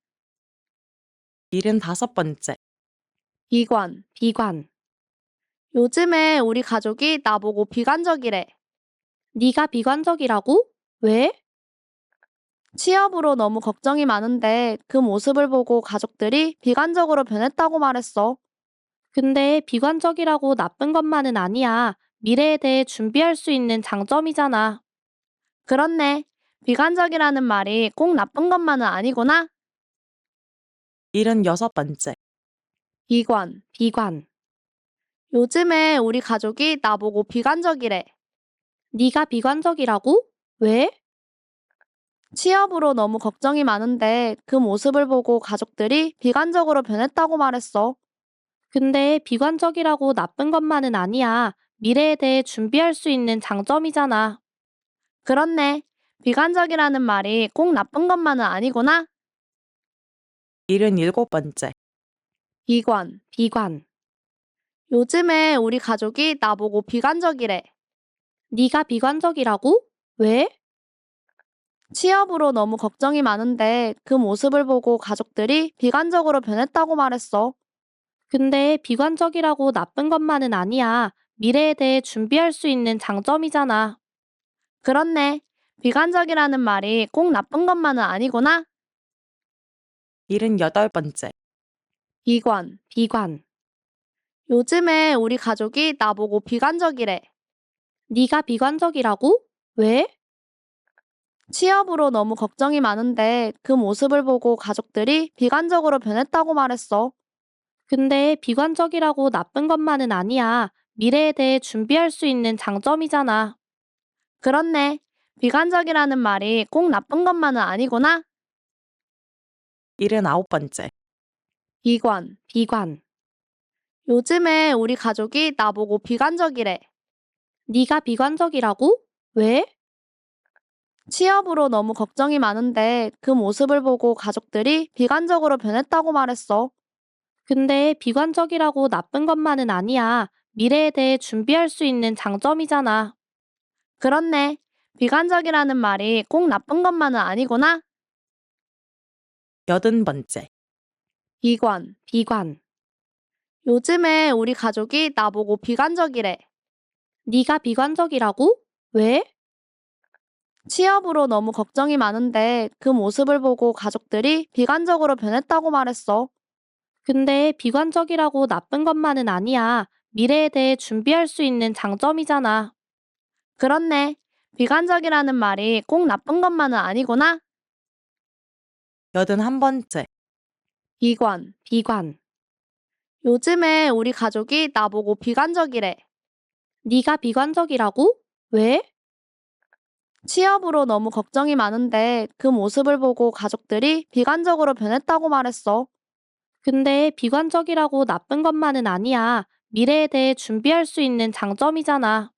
75번째. 비관. 비관. 요즘에 우리 가족이 나보고 비관적이래. 네가 비관적이라고? 왜? 취업으로 너무 걱정이 많은데 그 모습을 보고 가족들이 비관적으로 변했다고 말했어. 근데 비관적이라고 나쁜 것만은 아니야. 미래에 대해 준비할 수 있는 장점이잖아. 그렇네. 비관적이라는 말이 꼭 나쁜 것만은 아니구나. 76번째. 비관. 비관. 요즘에 우리 가족이 나보고 비관적이래. 네가 비관적이라고? 왜? 취업으로 너무 걱정이 많은데 그 모습을 보고 가족들이 비관적으로 변했다고 말했어. 근데 비관적이라고 나쁜 것만은 아니야. 미래에 대해 준비할 수 있는 장점이잖아. 그렇네. 비관적이라는 말이 꼭 나쁜 것만은 아니구나. 77번째. 비관. 비관. 요즘에 우리 가족이 나보고 비관적이래. 네가 비관적이라고? 왜? 취업으로 너무 걱정이 많은데 그 모습을 보고 가족들이 비관적으로 변했다고 말했어. 근데 비관적이라고 나쁜 것만은 아니야. 미래에 대해 준비할 수 있는 장점이잖아. 그렇네. 비관적이라는 말이 꼭 나쁜 것만은 아니구나. 78번째. 비관. 비관. 요즘에 우리 가족이 나보고 비관적이래. 네가 비관적이라고? 왜? 취업으로 너무 걱정이 많은데 그 모습을 보고 가족들이 비관적으로 변했다고 말했어. 근데 비관적이라고 나쁜 것만은 아니야. 미래에 대해 준비할 수 있는 장점이잖아. 그렇네. 비관적이라는 말이 꼭 나쁜 것만은 아니구나. 79번째. 비관. 비관. 요즘에 우리 가족이 나보고 비관적이래. 네가 비관적이라고? 왜? 취업으로 너무 걱정이 많은데 그 모습을 보고 가족들이 비관적으로 변했다고 말했어. 근데 비관적이라고 나쁜 것만은 아니야. 미래에 대해 준비할 수 있는 장점이잖아. 그렇네. 비관적이라는 말이 꼭 나쁜 것만은 아니구나. 80번째. 비관. 비관. 요즘에 우리 가족이 나보고 비관적이래. 네가 비관적이라고? 왜? 취업으로 너무 걱정이 많은데 그 모습을 보고 가족들이 비관적으로 변했다고 말했어. 근데 비관적이라고 나쁜 것만은 아니야. 미래에 대해 준비할 수 있는 장점이잖아. 그렇네. 비관적이라는 말이 꼭 나쁜 것만은 아니구나. 81번째. 비관. 비관. 요즘에 우리 가족이 나보고 비관적이래. 네가 비관적이라고? 왜? 취업으로 너무 걱정이 많은데 그 모습을 보고 가족들이 비관적으로 변했다고 말했어. 근데 비관적이라고 나쁜 것만은 아니야. 미래에 대해 준비할 수 있는 장점이잖아.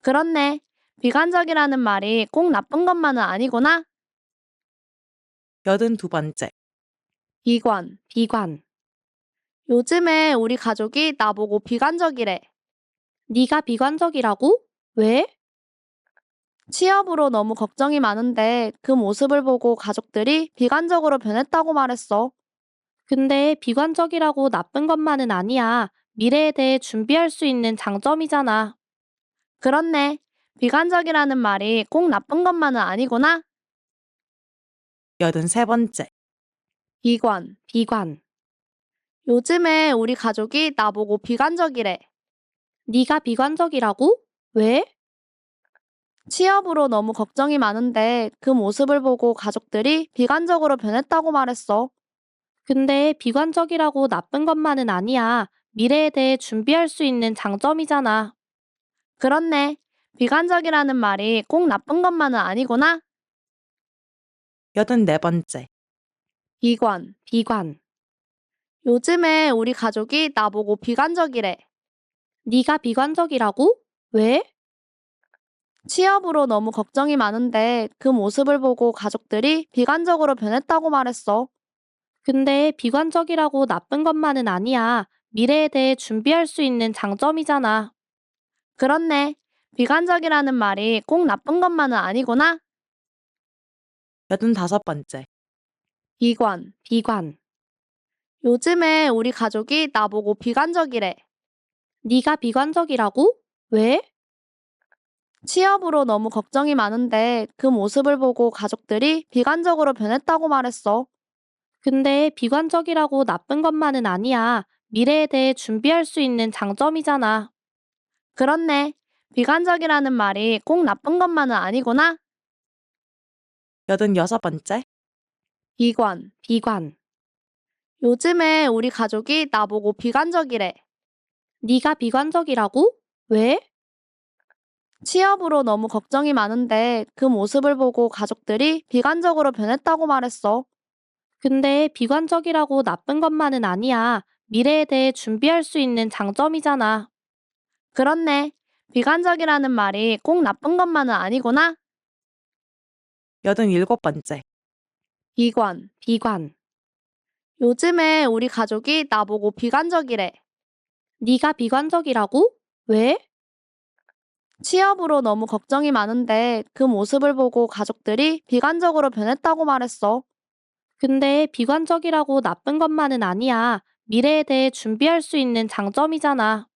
그렇네. 비관적이라는 말이 꼭 나쁜 것만은 아니구나. 82번째. 비관. 비관. 요즘에 우리 가족이 나보고 비관적이래. 네가 비관적이라고? 왜? 취업으로 너무 걱정이 많은데 그 모습을 보고 가족들이 비관적으로 변했다고 말했어. 근데 비관적이라고 나쁜 것만은 아니야. 미래에 대해 준비할 수 있는 장점이잖아. 그렇네. 비관적이라는 말이 꼭 나쁜 것만은 아니구나. 83번째. 비관. 비관. 요즘에 우리 가족이 나보고 비관적이래. 네가 비관적이라고? 왜? 취업으로 너무 걱정이 많은데 그 모습을 보고 가족들이 비관적으로 변했다고 말했어. 근데 비관적이라고 나쁜 것만은 아니야. 미래에 대해 준비할 수 있는 장점이잖아. 그렇네. 비관적이라는 말이 꼭 나쁜 것만은 아니구나. 84번째. 비관. 비관. 요즘에 우리 가족이 나보고 비관적이래. 네가 비관적이라고? 왜? 취업으로 너무 걱정이 많은데 그 모습을 보고 가족들이 비관적으로 변했다고 말했어. 근데 비관적이라고 나쁜 것만은 아니야. 미래에 대해 준비할 수 있는 장점이잖아. 그렇네. 비관적이라는 말이 꼭 나쁜 것만은 아니구나. 85번째. 비관. 비관. 요즘에 우리 가족이 나보고 비관적이래. 네가 비관적이라고? 왜? 취업으로 너무 걱정이 많은데 그 모습을 보고 가족들이 비관적으로 변했다고 말했어. 근데 비관적이라고 나쁜 것만은 아니야. 미래에 대해 준비할 수 있는 장점이잖아. 그렇네. 비관적이라는 말이 꼭 나쁜 것만은 아니구나. 86번째. 비관. 비관. 요즘에 우리 가족이 나보고 비관적이래. 네가 비관적이라고? 왜? 취업으로 너무 걱정이 많은데 그 모습을 보고 가족들이 비관적으로 변했다고 말했어. 근데 비관적이라고 나쁜 것만은 아니야. 미래에 대해 준비할 수 있는 장점이잖아. 그렇네. 비관적이라는 말이 꼭 나쁜 것만은 아니구나. 87번째. 비관. 비관. 요즘에 우리 가족이 나보고 비관적이래. 네가 비관적이라고? 왜? 취업으로 너무 걱정이 많은데 그 모습을 보고 가족들이 비관적으로 변했다고 말했어. 근데 비관적이라고 나쁜 것만은 아니야. 미래에 대해 준비할 수 있는 장점이잖아.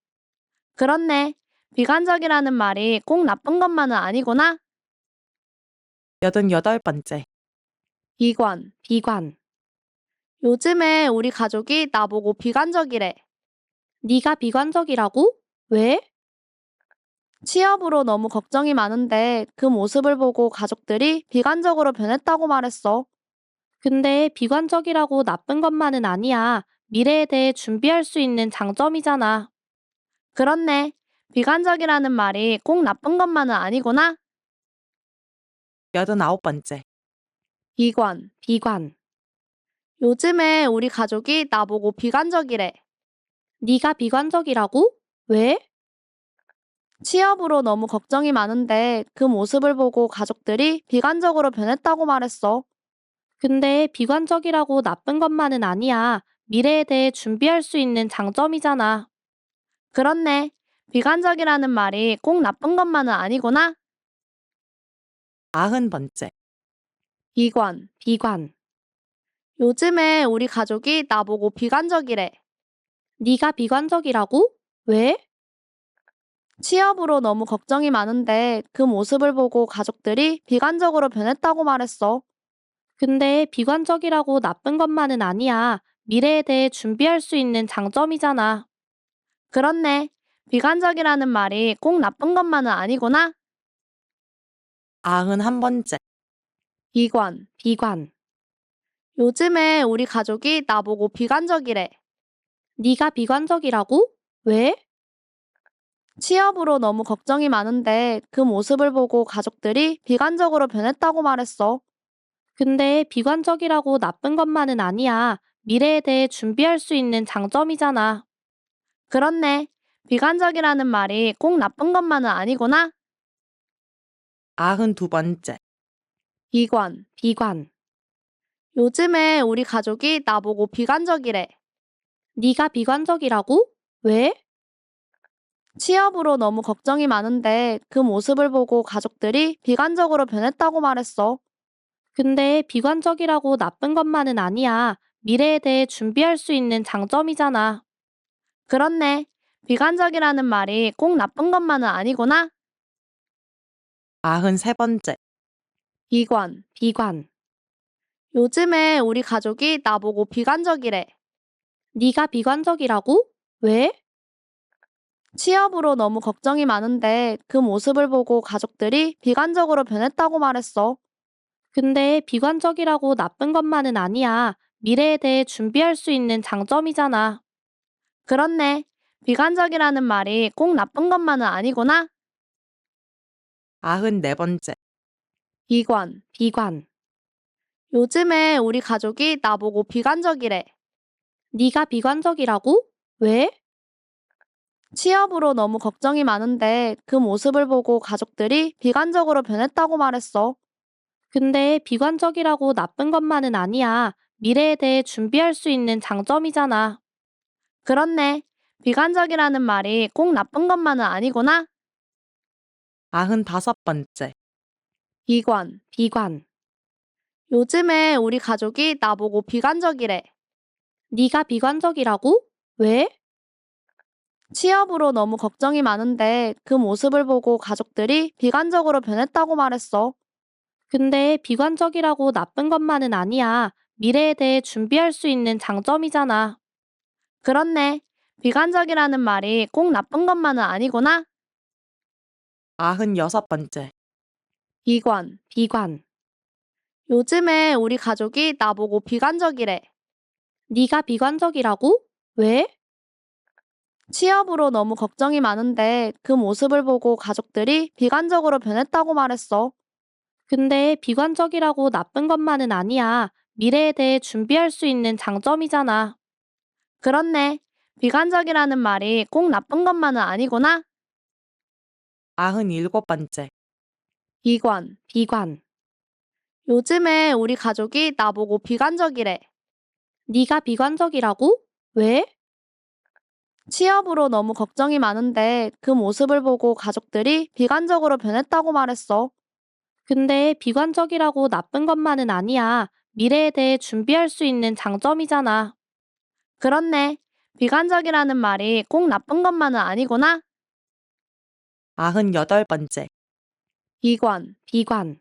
그렇네. 비관적이라는 말이 꼭 나쁜 것만은 아니구나. 88번째. 비관. 비관. 요즘에 우리 가족이 나보고 비관적이래. 네가 비관적이라고? 왜? 취업으로 너무 걱정이 많은데 그 모습을 보고 가족들이 비관적으로 변했다고 말했어. 근데 비관적이라고 나쁜 것만은 아니야. 미래에 대해 준비할 수 있는 장점이잖아. 그렇네. 비관적이라는 말이 꼭 나쁜 것만은 아니구나. 89번째. 비관. 비관. 요즘에 우리 가족이 나보고 비관적이래. 네가 비관적이라고? 왜? 취업으로 너무 걱정이 많은데 그 모습을 보고 가족들이 비관적으로 변했다고 말했어. 근데 비관적이라고 나쁜 것만은 아니야. 미래에 대해 준비할 수 있는 장점이잖아. 그렇네. 비관적이라는 말이 꼭 나쁜 것만은 아니구나. 90번째. 비관. 비관. 요즘에 우리 가족이 나보고 비관적이래. 네가 비관적이라고? 왜? 취업으로 너무 걱정이 많은데 그 모습을 보고 가족들이 비관적으로 변했다고 말했어. 근데 비관적이라고 나쁜 것만은 아니야. 미래에 대해 준비할 수 있는 장점이잖아. 그렇네. 비관적이라는 말이 꼭 나쁜 것만은 아니구나. 91번째. 비관. 비관. 요즘에 우리 가족이 나보고 비관적이래. 네가 비관적이라고? 왜? 취업으로 너무 걱정이 많은데 그 모습을 보고 가족들이 비관적으로 변했다고 말했어. 근데 비관적이라고 나쁜 것만은 아니야. 미래에 대해 준비할 수 있는 장점이잖아. 그렇네. 비관적이라는 말이 꼭 나쁜 것만은 아니구나. 92번째. 비관. 비관. 요즘에 우리 가족이 나보고 비관적이래. 네가 비관적이라고? 왜? 취업으로 너무 걱정이 많은데 그 모습을 보고 가족들이 비관적으로 변했다고 말했어. 근데 비관적이라고 나쁜 것만은 아니야. 미래에 대해 준비할 수 있는 장점이잖아. 그렇네. 비관적이라는 말이 꼭 나쁜 것만은 아니구나. 93번째. 비관. 비관. 요즘에 우리 가족이 나보고 비관적이래. 네가 비관적이라고? 왜? 취업으로 너무 걱정이 많은데 그 모습을 보고 가족들이 비관적으로 변했다고 말했어. 근데 비관적이라고 나쁜 것만은 아니야. 미래에 대해 준비할 수 있는 장점이잖아. 그렇네. 비관적이라는 말이 꼭 나쁜 것만은 아니구나. 94번째. 비관. 비관. 요즘에 우리 가족이 나보고 비관적이래. 네가 비관적이라고? 왜? 취업으로 너무 걱정이 많은데 그 모습을 보고 가족들이 비관적으로 변했다고 말했어. 근데 비관적이라고 나쁜 것만은 아니야. 미래에 대해 준비할 수 있는 장점이잖아. 그렇네. 비관적이라는 말이 꼭 나쁜 것만은 아니구나. 95번째. 비관. 비관. 요즘에 우리 가족이 나보고 비관적이래. 네가 비관적이라고? 왜? 취업으로 너무 걱정이 많은데 그 모습을 보고 가족들이 비관적으로 변했다고 말했어. 근데 비관적이라고 나쁜 것만은 아니야. 미래에 대해 준비할 수 있는 장점이잖아. 그렇네. 비관적이라는 말이 꼭 나쁜 것만은 아니구나. 96번째. 비관. 비관. 요즘에 우리 가족이 나보고 비관적이래. 네가 비관적이라고? 왜? 취업으로 너무 걱정이 많은데 그 모습을 보고 가족들이 비관적으로 변했다고 말했어. 근데 비관적이라고 나쁜 것만은 아니야. 미래에 대해 준비할 수 있는 장점이잖아. 그렇네. 비관적이라는 말이 꼭 나쁜 것만은 아니구나. 97번째. 비관. 비관. 요즘에 우리 가족이 나보고 비관적이래. 네가 비관적이라고? 왜? 취업으로 너무 걱정이 많은데 그 모습을 보고 가족들이 비관적으로 변했다고 말했어. 근데 비관적이라고 나쁜 것만은 아니야. 미래에 대해 준비할 수 있는 장점이잖아. 그렇네. 비관적이라는 말이 꼭 나쁜 것만은 아니구나. 98번째. 비관. 비관.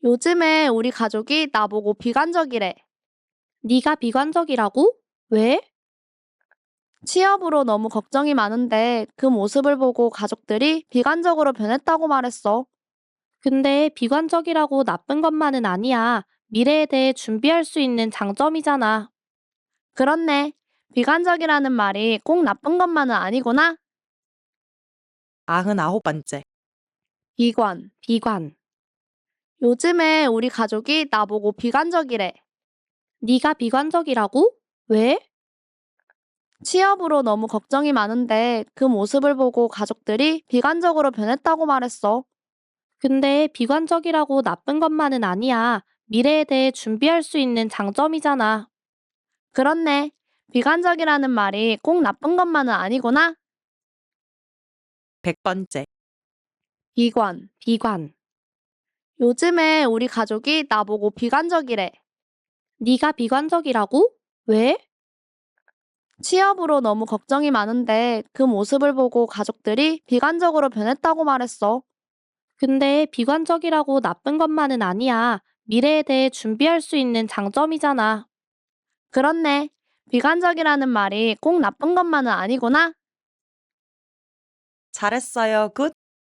요즘에 우리 가족이 나보고 비관적이래. 네가 비관적이라고? 왜? 취업으로 너무 걱정이 많은데 그 모습을 보고 가족들이 비관적으로 변했다고 말했어. 근데 비관적이라고 나쁜 것만은 아니야. 미래에 대해 준비할 수 있는 장점이잖아. 그렇네. 비관적이라는 말이 꼭 나쁜 것만은 아니구나. 99번째. 비관. 비관. 요즘에 우리 가족이 나보고 비관적이래. 네가 비관적이라고? 왜? 취업으로 너무 걱정이 많은데 그 모습을 보고 가족들이 비관적으로 변했다고 말했어. 근데 비관적이라고 나쁜 것만은 아니야. 미래에 대해 준비할 수 있는 장점이잖아. 그렇네. 비관적이라는 말이 꼭 나쁜 것만은 아니구나. 100번째. 비관. 비관. 요즘에 우리 가족이 나보고 비관적이래. 네가 비관적이라고? 왜? 취업으로 너무 걱정이 많은데 그 모습을 보고 가족들이 비관적으로 변했다고 말했어. 근데 비관적이라고 나쁜 것만은 아니야. 미래에 대해 준비할 수 있는 장점이잖아. 그렇네. 비관적이라는 말이 꼭 나쁜 것만은 아니구나. 잘했어요. 굿.